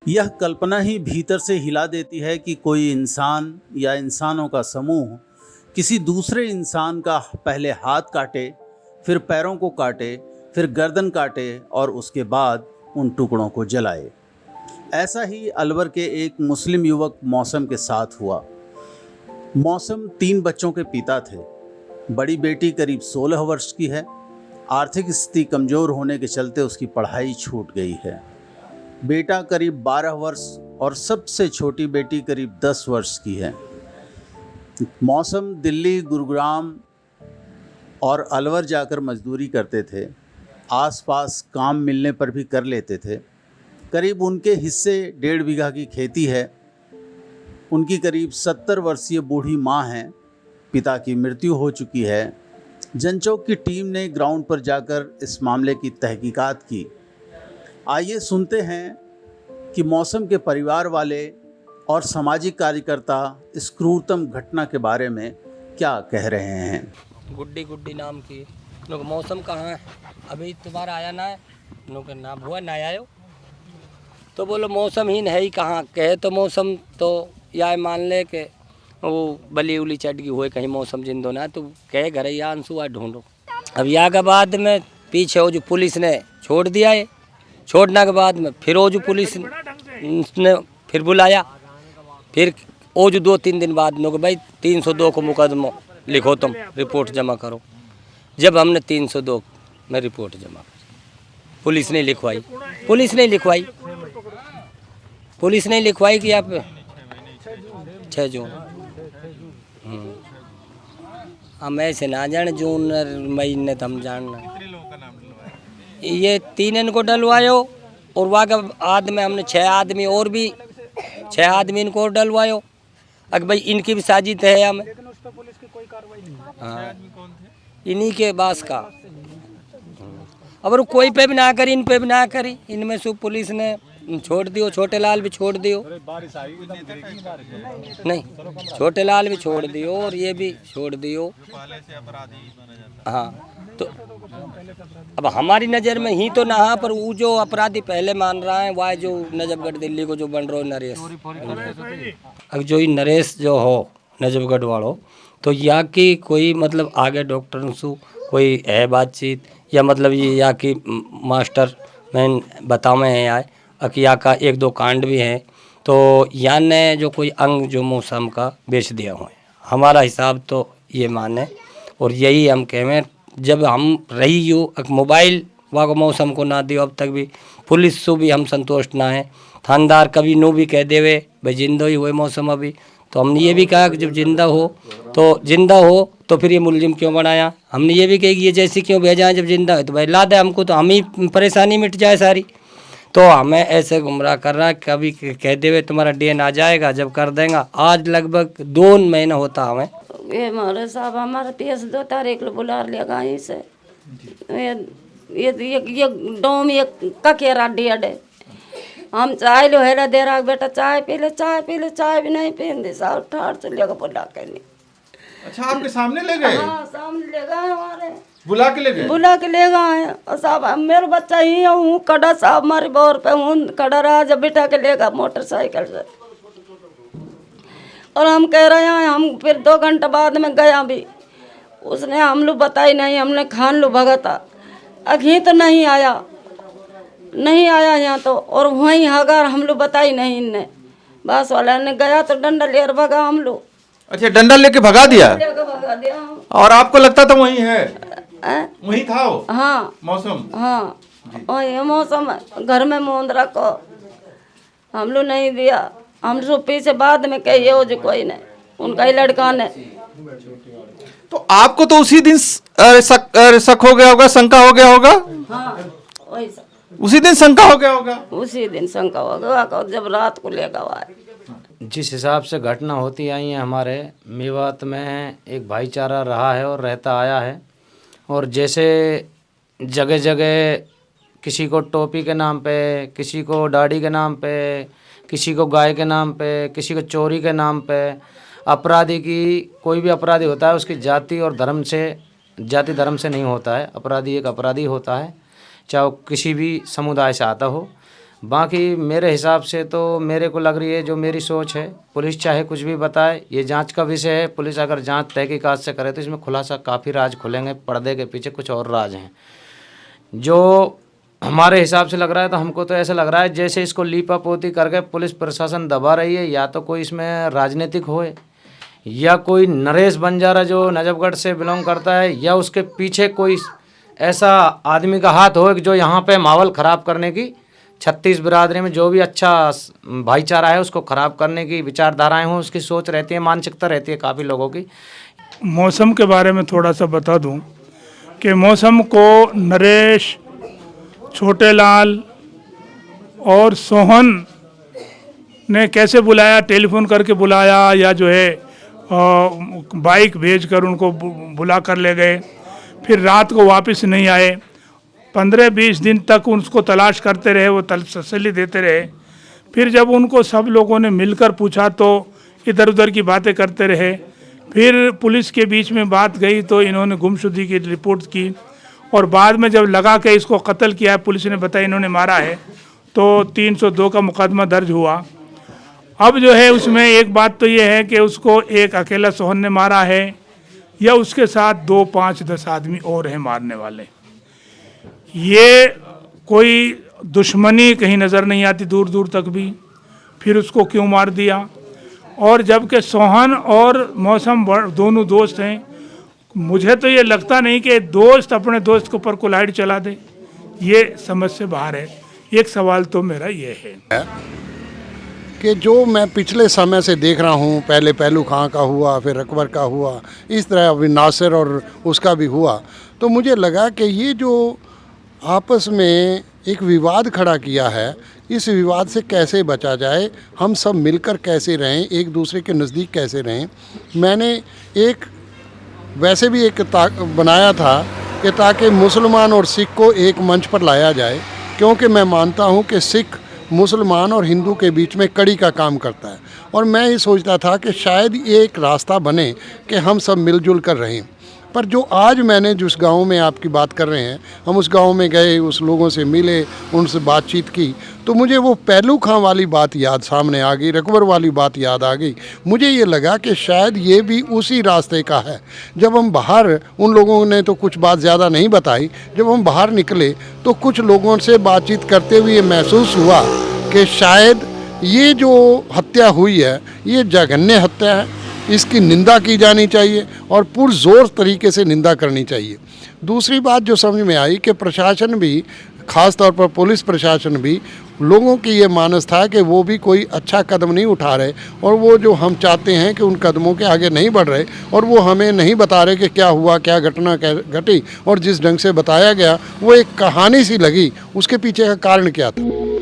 यह कल्पना ही भीतर से हिला देती है कि कोई इंसान या इंसानों का समूह किसी दूसरे इंसान का पहले हाथ काटे, फिर पैरों को काटे, फिर गर्दन काटे और उसके बाद उन टुकड़ों को जलाए। ऐसा ही अलवर के एक मुस्लिम युवक मौसम के साथ हुआ। मौसम 3 बच्चों के पिता थे। बड़ी बेटी करीब 16 वर्ष की है। आर्थिक स्थिति कमज़ोर होने के चलते उसकी पढ़ाई छूट गई है। बेटा करीब 12 वर्ष और सबसे छोटी बेटी करीब 10 वर्ष की है। मौसम दिल्ली, गुरुग्राम और अलवर जाकर मजदूरी करते थे। आसपास काम मिलने पर भी कर लेते थे। करीब उनके हिस्से 1.5 बीघा की खेती है। उनकी करीब 70 वर्षीय बूढ़ी माँ हैं। पिता की मृत्यु हो चुकी है। जनचौक की टीम ने ग्राउंड पर जाकर इस मामले की तहकीकात की। आइए सुनते हैं कि मौसम के परिवार वाले और सामाजिक कार्यकर्ता इस क्रूरतम घटना के बारे में क्या कह रहे हैं। गुड्डी गुड्डी नाम की लोग मौसम कहाँ है, अभी तुम्हारा आया ना है, लोग ना हुआ ना आयो, तो बोलो मौसम ही है ही कहाँ कहे, तो मौसम तो या मान ले के वो बली उली चढ़ गई हुए कहीं मौसम जिंदो ना, तो कहे घर या आंसू आ ढूंढो। अब यहाँ के बाद में पीछे वो जो पुलिस ने छोड़ दिया है, छोड़ने के बाद में फिर वो जो पुलिस ने फिर बुलाया, फिर वो जो 2-3 दिन बाद लोग भाई 302 को मुकदमा लिखो, तुम रिपोर्ट जमा करो। जब हमने 302 में रिपोर्ट जमा करी, पुलिस ने लिखवाई कि आप 6 जून हम ऐसे ना जाने जून मई ने तो हम जानना, ये 3 इनको डलवायो और वहाँ का आदमी हमने 6 आदमी और भी 6 आदमी इनको और डलवायो। अगर भाई इनकी भी साजिश है हमें, हाँ इन्हीं के बास का। अब कोई पे भी ना करी, इन पे भी ना करी, इनमें से पुलिस ने छोड़ दियो, छोटे लाल भी छोड़ दियो, नहीं छोटे लाल भी छोड़ दियो और ये भी छोड़ दियो। हाँ तो अब हमारी नज़र में ही तो ना, पर वो जो अपराधी पहले मान रहा है वह जो नजफगढ़ दिल्ली को जो बन रहा है नरेश, अब जो ये नरेश जो हो नजफगढ़ वालों, तो यहाँ की कोई मतलब आगे डॉक्टर से कोई है बातचीत या मतलब ये यहाँ की मास्टर मैन बतावे हैं यार, अकिया का 1-2 कांड भी है, तो यहाँ ने जो कोई अंग जो मौसम का बेच दिया हुआ है, हमारा हिसाब तो ये माने और यही हम कहें। जब हम रही हो मोबाइल वहाँ को मौसम को ना दियो, अब तक भी पुलिस से भी हम संतुष्ट ना है। थानेदार कभी नो भी कह देवे भाई जिंदा ही हुए मौसम अभी, तो हमने ये भी कहा कि जब जिंदा हो तो फिर ये मुलजिम क्यों बनाया। हमने ये भी कही कि ये जैसे क्यों भेजा है, जब जिंदा है तो भाई ला दे हमको, तो हम ही परेशानी मिट जाए सारी। तो हमें ऐसे गुमराह कर रहा है, कभी कह देवे तुम्हारा डीएन आ जाएगा, जब कर देगा। आज लगभग 2 महीना होता हमें। ये हमारे साहब हमारा 2 तारीख को बुला लिया कहीं से, ये डोम ये ककेरा डियाडे, हम चाय लो हेला दे रहा बेटा चाय पी ले, चाय भी नहीं पींदी साहब, ठाड़ से लेकर बुला के नहीं। अच्छा आपके सामने ले गए? हाँ सामने ले गए, हमारे बुला के ले गए और साहब मेरा बच्चा ही हूँ कड़ा साहब हमारे बोर पे हूँ कड़ा रहा, जब बिठा के लेगा मोटरसाइकिल से, और हम कह रहे हैं हम फिर 2 घंटे बाद में गया भी, उसने हम लोग बताई नहीं, हमने खान लो भगता अखी तो नहीं आया यहाँ तो, और वहीं अगर हम लोग बताई नहीं, इनने बस वाला ने गया तो डंडा लेकर भगा हम लोग। अच्छा डंडा लेके भगा दिया? भगा दिया हम। और आपको लगता था वही है? वही था वो? हाँ मौसम? हाँ वही मौसम घर में मोंद रखो, हम लोग नहीं दिया, हम लोग पीछे बाद में कहिए हो जो कोई नहीं, उनका ही लड़का ने। तो आपको तो उसी दिन शक हो गया होगा, शंका हो गया होगा? हाँ वही उसी दिन शंका हो गया होगा? उसी दिन शंका हो गया जब रात को लेकर आए। जिस हिसाब से घटना होती आई है हमारे मेवात में, एक भाईचारा रहा है और रहता आया है, और जैसे जगह जगह किसी को टोपी के नाम पे, किसी को दाढ़ी के नाम पे, किसी को गाय के नाम पे, किसी को चोरी के नाम पे, अपराधी की कोई भी अपराधी होता है उसकी जाति और धर्म से, जाति धर्म से नहीं होता है। अपराधी एक अपराधी होता है, चाहे वो किसी भी समुदाय से आता हो। बाकी मेरे हिसाब से तो मेरे को लग रही है, जो मेरी सोच है, पुलिस चाहे कुछ भी बताए, ये जांच का विषय है। पुलिस अगर जांच तहकीकात से करे तो इसमें खुलासा काफ़ी राज खुलेंगे, पर्दे के पीछे कुछ और राज हैं जो हमारे हिसाब से लग रहा है। तो हमको तो ऐसा लग रहा है जैसे इसको लीपापोती करके पुलिस प्रशासन दबा रही है, या तो कोई इसमें राजनीतिक होए, या कोई नरेश बंजारा जो नजफगढ़ से बिलोंग करता है, या उसके पीछे कोई ऐसा आदमी का हाथ हो जो यहाँ पे माहौल ख़राब करने की, छत्तीस बिरादरी में जो भी अच्छा भाईचारा है उसको ख़राब करने की विचारधाराएं हों, उसकी सोच रहती है, मानसिकता रहती है काफ़ी लोगों की। मौसम के बारे में थोड़ा सा बता दूं कि मौसम को नरेश, छोटेलाल और सोहन ने कैसे बुलाया, टेलीफोन करके बुलाया या जो है बाइक भेजकर उनको बुला कर ले गए, फिर रात को वापस नहीं आए, 15-20 दिन तक उसको तलाश करते रहे, वो तसल्ली देते रहे। फिर जब उनको सब लोगों ने मिलकर पूछा तो इधर उधर की बातें करते रहे। फिर पुलिस के बीच में बात गई तो इन्होंने गुमशुदगी की रिपोर्ट की, और बाद में जब लगा के इसको कत्ल किया है, पुलिस ने बताया इन्होंने मारा है, तो 302 का मुकदमा दर्ज हुआ। अब जो है उसमें एक बात तो ये है कि उसको एक अकेला सोहन ने मारा है या उसके साथ 2, 5, 10 आदमी और हैं मारने वाले। ये कोई दुश्मनी कहीं नज़र नहीं आती दूर दूर तक भी, फिर उसको क्यों मार दिया। और जबकि सोहन और मौसम दोनों दोस्त हैं, मुझे तो ये लगता नहीं कि दोस्त अपने दोस्त के ऊपर कुल्हाड़ी चला दे, ये समझ से बाहर है। एक सवाल तो मेरा ये है कि जो मैं पिछले समय से देख रहा हूँ, पहले पहलू खां का हुआ, फिर अकबर का हुआ, इस तरह अभी नासिर और उसका भी हुआ, तो मुझे लगा कि ये जो आपस में एक विवाद खड़ा किया है, इस विवाद से कैसे बचा जाए, हम सब मिलकर कैसे रहें, एक दूसरे के नज़दीक कैसे रहें। मैंने एक वैसे भी एक बनाया था कि ताकि मुसलमान और सिख को एक मंच पर लाया जाए, क्योंकि मैं मानता हूँ कि सिख मुसलमान और हिंदू के बीच में कड़ी का काम करता है, और मैं ये सोचता था कि शायद ये एक रास्ता बने कि हम सब मिलजुल कर रहें। पर जो आज मैंने जिस गांव में आपकी बात कर रहे हैं, हम उस गांव में गए, उस लोगों से मिले, उनसे बातचीत की, तो मुझे वो पहलू खां वाली बात याद सामने आ गई, रकबर वाली बात याद आ गई। मुझे ये लगा कि शायद ये भी उसी रास्ते का है। जब हम बाहर, उन लोगों ने तो कुछ बात ज़्यादा नहीं बताई, जब हम बाहर निकले तो कुछ लोगों से बातचीत करते हुए महसूस हुआ कि शायद ये जो हत्या हुई है ये जघन्य हत्या है, इसकी निंदा की जानी चाहिए और पुरजोर तरीके से निंदा करनी चाहिए। दूसरी बात जो समझ में आई कि प्रशासन भी, ख़ास तौर पर पुलिस प्रशासन भी, लोगों की ये मानस था कि वो भी कोई अच्छा कदम नहीं उठा रहे, और वो जो हम चाहते हैं कि उन कदमों के आगे नहीं बढ़ रहे, और वो हमें नहीं बता रहे कि क्या हुआ, क्या घटना घटी, और जिस ढंग से बताया गया वो एक कहानी सी लगी, उसके पीछे का कारण क्या था।